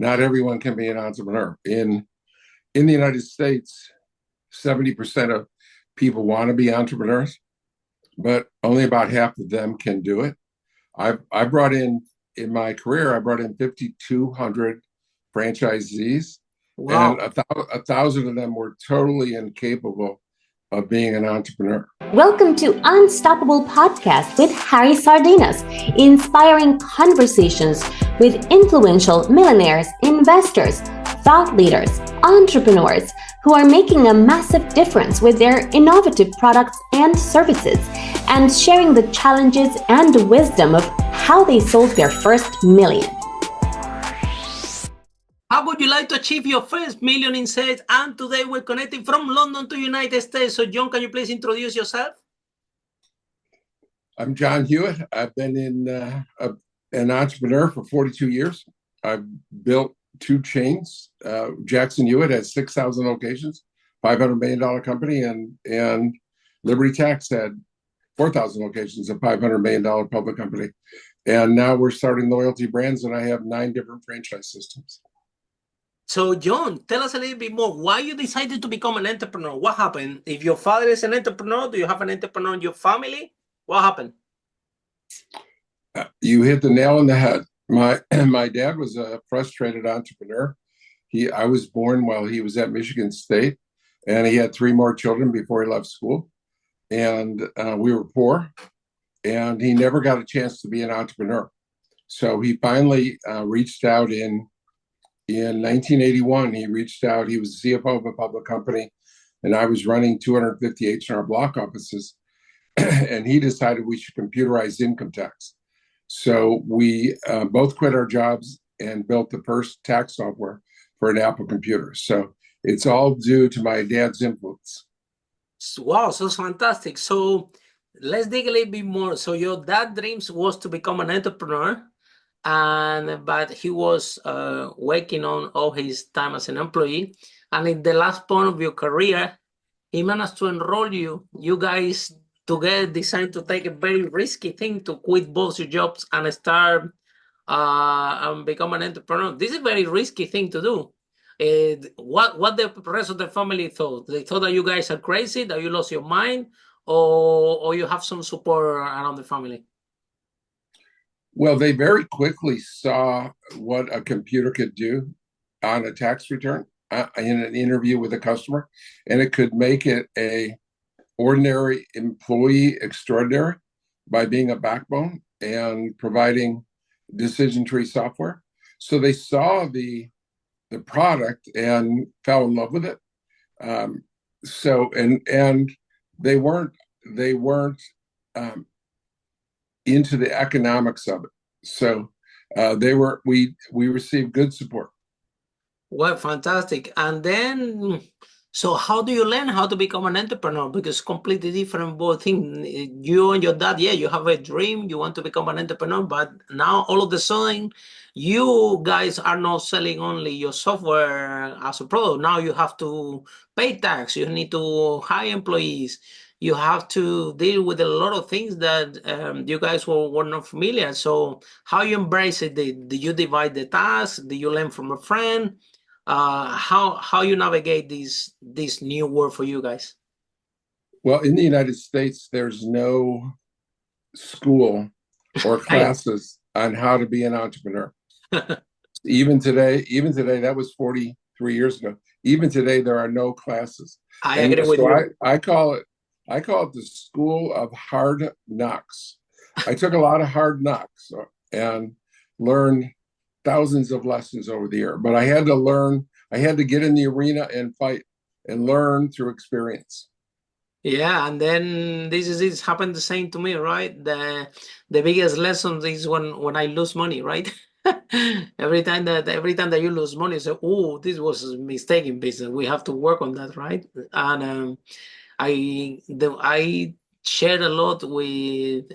not everyone can be an entrepreneur. In the United States, 70% of people want to be entrepreneurs, but only about half of them can do it. I brought in my career, I brought in 5,200 franchisees, and Wow. a thousand of them were totally incapable of being an entrepreneur. Welcome to Unstoppable Podcast with Harry Sardinas, inspiring conversations with influential millionaires, investors, thought leaders, entrepreneurs who are making a massive difference with their innovative products and services, and sharing the challenges and wisdom of how they sold their first million. How would you like to achieve your first million in sales? And today we're connecting from London to United States. So John, can you please introduce yourself? I'm John Hewitt. I've been an entrepreneur for 42 years. I've built two chains. Jackson Hewitt has 6,000 locations, $500 million company, and Liberty Tax had 4,000 locations, a $500 million public company. And now we're starting loyalty brands, and I have 9 different franchise systems. So John, tell us a little bit more. Why you decided to become an entrepreneur? What happened? If your father is an entrepreneur, do you have an entrepreneur in your family? What happened? You hit the nail on the head. My dad was a frustrated entrepreneur. I was born while he was at Michigan State, and he had 3 more children before he left school. And we were poor, and he never got a chance to be an entrepreneur. So he finally reached out in 1981. He reached out. He was the CFO of a public company, and I was running 250 H&R Block offices. And he decided we should computerize income tax. So we both quit our jobs and built the first tax software for an Apple computer. So it's all due to my dad's influence. Wow, so fantastic. So let's dig a little bit more. So your dad dreams was to become an entrepreneur, but he was working on all his time as an employee. And in the last point of your career, he managed to enroll you. You guys together decided to take a very risky thing to quit both your jobs and start and become an entrepreneur. This is a very risky thing to do. What the rest of the family thought? They thought that you guys are crazy, that you lost your mind, or you have some support around the family? Well, they very quickly saw what a computer could do on a tax return in an interview with a customer, and it could make it a ordinary employee extraordinary by being a backbone and providing decision tree software. So they saw the product and fell in love with it. And they weren't into the economics of it. So we received good support. Well, fantastic. And then, so how do you learn how to become an entrepreneur? Because completely different both thing. You and your dad, yeah, you have a dream, you want to become an entrepreneur, but now all of a sudden, you guys are not selling only your software as a product. Now you have to pay tax, you need to hire employees, you have to deal with a lot of things that you guys were not familiar. So how you embrace it? Do you divide the tasks? Do you learn from a friend? How you navigate this new world for you guys? Well, in the United States, there's no school or classes on how to be an entrepreneur. Even today, that was 43 years ago. Even today, there are no classes. I agree with you. I call it the school of hard knocks. I took a lot of hard knocks and learned thousands of lessons over the year, but I had to get in the arena and fight and learn through experience. Yeah, and then this happened the same to me, right? The biggest lesson is when I lose money, right? every time that you lose money, you say, oh, this was a mistake in business. We have to work on that, right? And I shared a lot with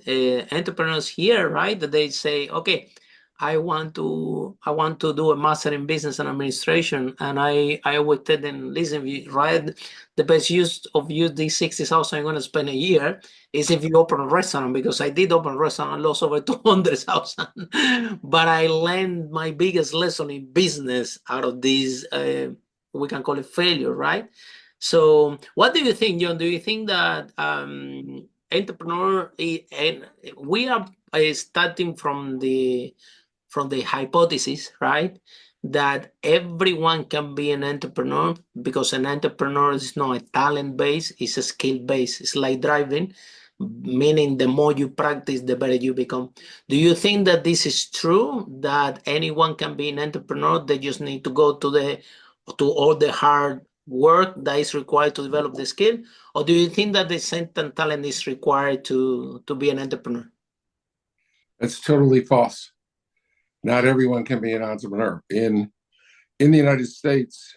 entrepreneurs here, right? That they say, okay, I want to do a master in business and administration, and I always tell them, listen, right, the best use of these 60,000 I'm going to spend a year is if you open a restaurant, because I did open a restaurant and lost over 200,000, but I learned my biggest lesson in business out of this. We can call it failure, right? So, what do you think, John? Do you think that entrepreneur and we are starting from the hypothesis, right, that everyone can be an entrepreneur, because an entrepreneur is not a talent base, it's a skill base. It's like driving, meaning the more you practice, the better you become. Do you think that this is true, that anyone can be an entrepreneur? They just need to go to all the hard work that is required to develop the skill? Or do you think that the same talent is required to be an entrepreneur? That's totally false. Not everyone can be an entrepreneur. In the United States,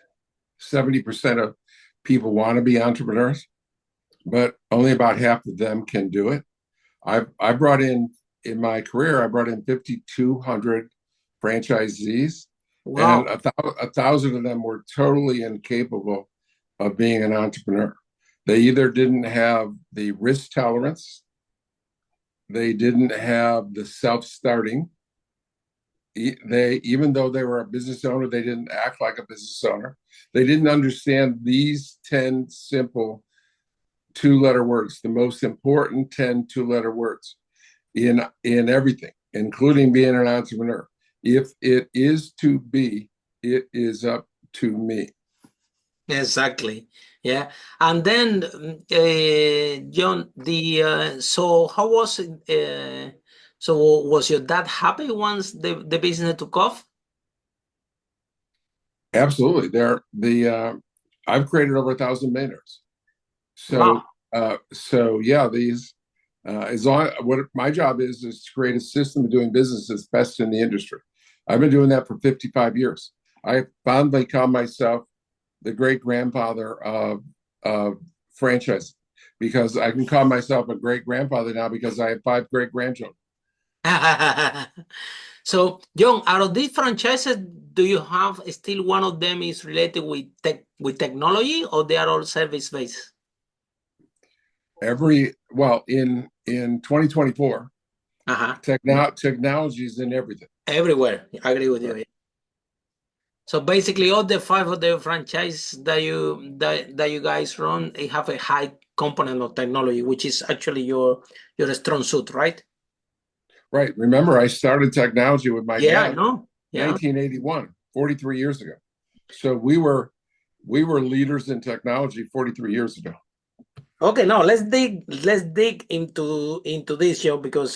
70% of people want to be entrepreneurs, but only about half of them can do it. I brought in my career, I brought in 5,200 franchisees. Wow. And 1,000 of them were totally incapable of being an entrepreneur. They either didn't have the risk tolerance, they didn't have the self-starting. Even though they were a business owner, they didn't act like a business owner. They didn't understand these 10 simple 2-letter words, the most important 10 2-letter words in everything, including being an entrepreneur. If it is to be, it is up to me. Exactly. Yeah. And then, John, so how was it? So was your dad happy once the business took off? Absolutely. I've created over 1,000 millionaires. So, wow. Yeah, what my job is to create a system of doing business that's best in the industry. I've been doing that for 55 years. I fondly call myself the great grandfather of franchise, because I can call myself a great grandfather now because I have 5 great grandchildren. So, John, out of these franchises, do you have still one of them is related with technology, or they are all service based? In 2024, technology is in everything. Everywhere. I agree with you. So basically, all the 5 of the franchise that you guys run, they have a high component of technology, which is actually your strong suit, right? Right. Remember, I started technology with my dad. I know. Yeah. 1981, 43 years ago. So we were leaders in technology 43 years ago. Okay, now let's dig into this show, because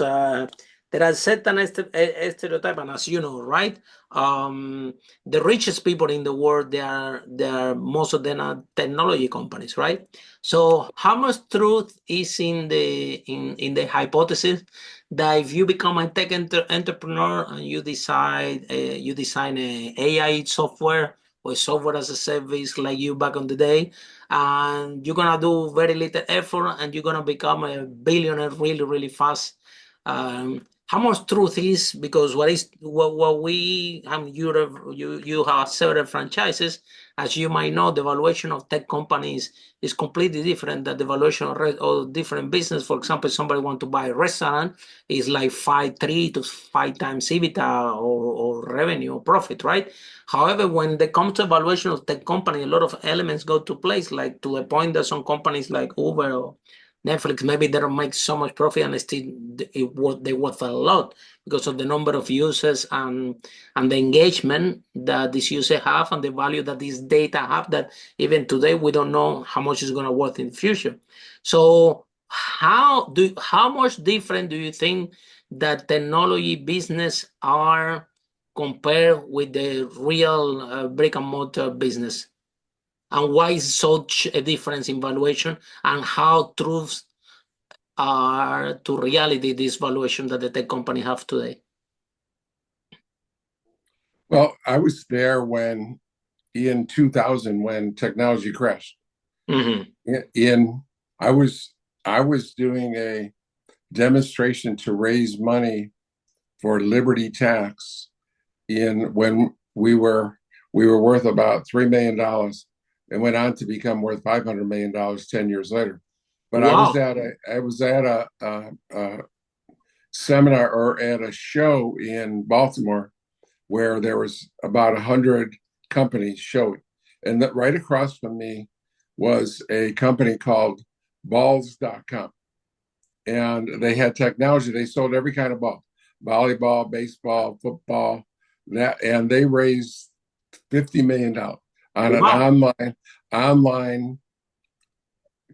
there are certain stereotypes, and as you know, right? The richest people in the world, they are most of them are technology companies, right? So how much truth is in the hypothesis that if you become a tech entrepreneur and you design a AI software or software as a service like you back on the day, and you're gonna do very little effort and you're gonna become a billionaire really, really fast? How much truth is, because you have several franchises. As you might know, the valuation of tech companies is completely different than the valuation of different business. For example, somebody want to buy a restaurant, is like 3 to 5 times EBITDA or revenue or profit, right? However, when it comes to valuation of tech company, a lot of elements go to place, like to the point that some companies like Uber or Netflix, maybe they don't make so much profit and still they worth a lot because of the number of users and the engagement that these users have and the value that these data have, that even today we don't know how much is going to worth in the future. So how much different do you think that technology business are compared with the real brick and mortar business? And why is such a difference in valuation, and how truths are to reality this valuation that the tech company have today? Well, I was there in 2000 when technology crashed. Mm-hmm. I was doing a demonstration to raise money for Liberty Tax when we were worth about $3 million and went on to become worth $500 million 10 years later. But Wow. I was at a seminar or at a show in Baltimore where there was about 100 companies showing. And that right across from me was a company called balls.com. And they had technology. They sold every kind of ball, volleyball, baseball, football, and they raised $50 million on an online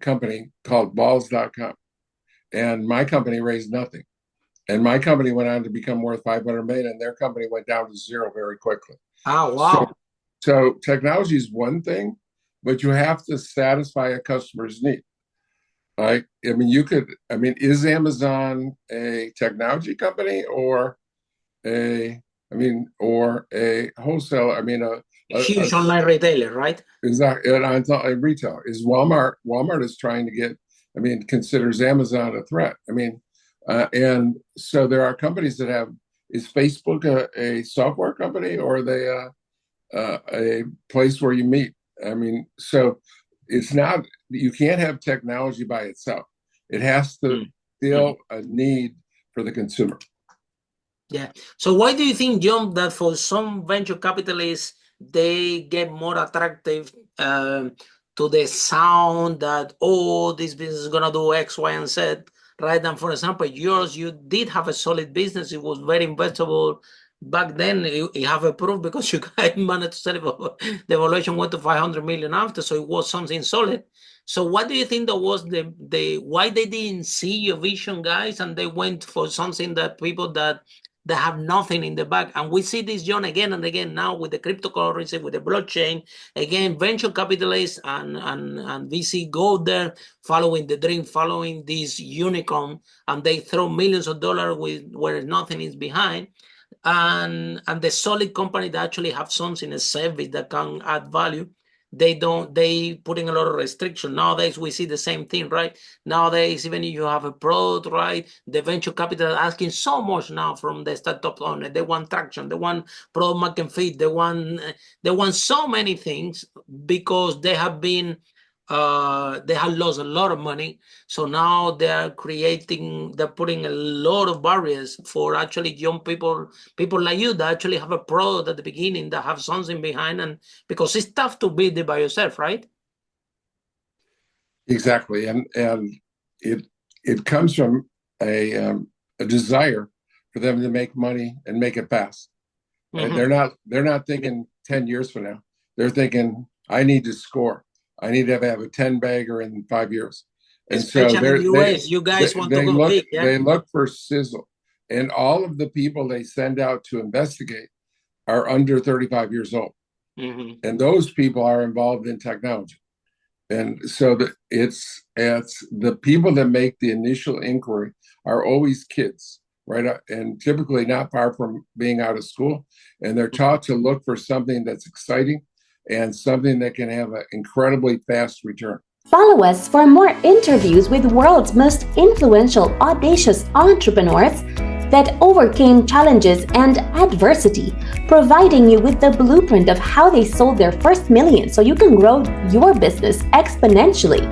company called balls.com. And my company raised nothing. And my company went on to become worth $500 million, and their company went down to zero very quickly. Oh, wow. So technology is one thing, but you have to satisfy a customer's need. Right? I mean, is Amazon a technology company or a wholesaler? I mean, a huge online retailer, right? Exactly. A retailer. Is Walmart is trying to get, considers Amazon a threat. And so there are companies that have, is Facebook a software company, or are they a place where you meet? So it's not, you can't have technology by itself. It has to fill a need for the consumer. Yeah. So why do you think, John, that for some venture capitalists, they get more attractive to the sound that, oh, this business is going to do X, Y, and Z, right? And for example, yours, you did have a solid business. It was very investable. Back then, you have a proof because you guys managed to sell it. The valuation went to 500 million after, so it was something solid. So what do you think that was the why they didn't see your vision, guys, and they went for something that people that have nothing in the back? And we see this, John, again and again now with the cryptocurrency, with the blockchain. Again, venture capitalists and VC go there following the dream, following this unicorn, and they throw millions of dollars where nothing is behind. And the solid company that actually have something, a service that can add value, they put in a lot of restriction. Nowadays we see the same thing, right? Nowadays, even if you have a product, right, the venture capital is asking so much now from the startup owner. They want traction, they want product market fit, they want so many things because they have been they have lost a lot of money. So now they're putting a lot of barriers for actually young people like you that actually have a product at the beginning, that have something behind, and because it's tough to build it by yourself, right? Exactly. And it comes from a desire for them to make money and make it fast. And they're not thinking 10 years from now. They're thinking, I need to score. I need to have a 10-bagger in 5 years. And especially so in the US, you guys want to go big. Yeah? They look for sizzle. And all of the people they send out to investigate are under 35 years old. And those people are involved in technology. And so it's the people that make the initial inquiry are always kids, right? And typically not far from being out of school. And they're taught to look for something that's exciting and something that can have an incredibly fast return. Follow us for more interviews with world's most influential, audacious entrepreneurs that overcame challenges and adversity, providing you with the blueprint of how they sold their first million so you can grow your business exponentially.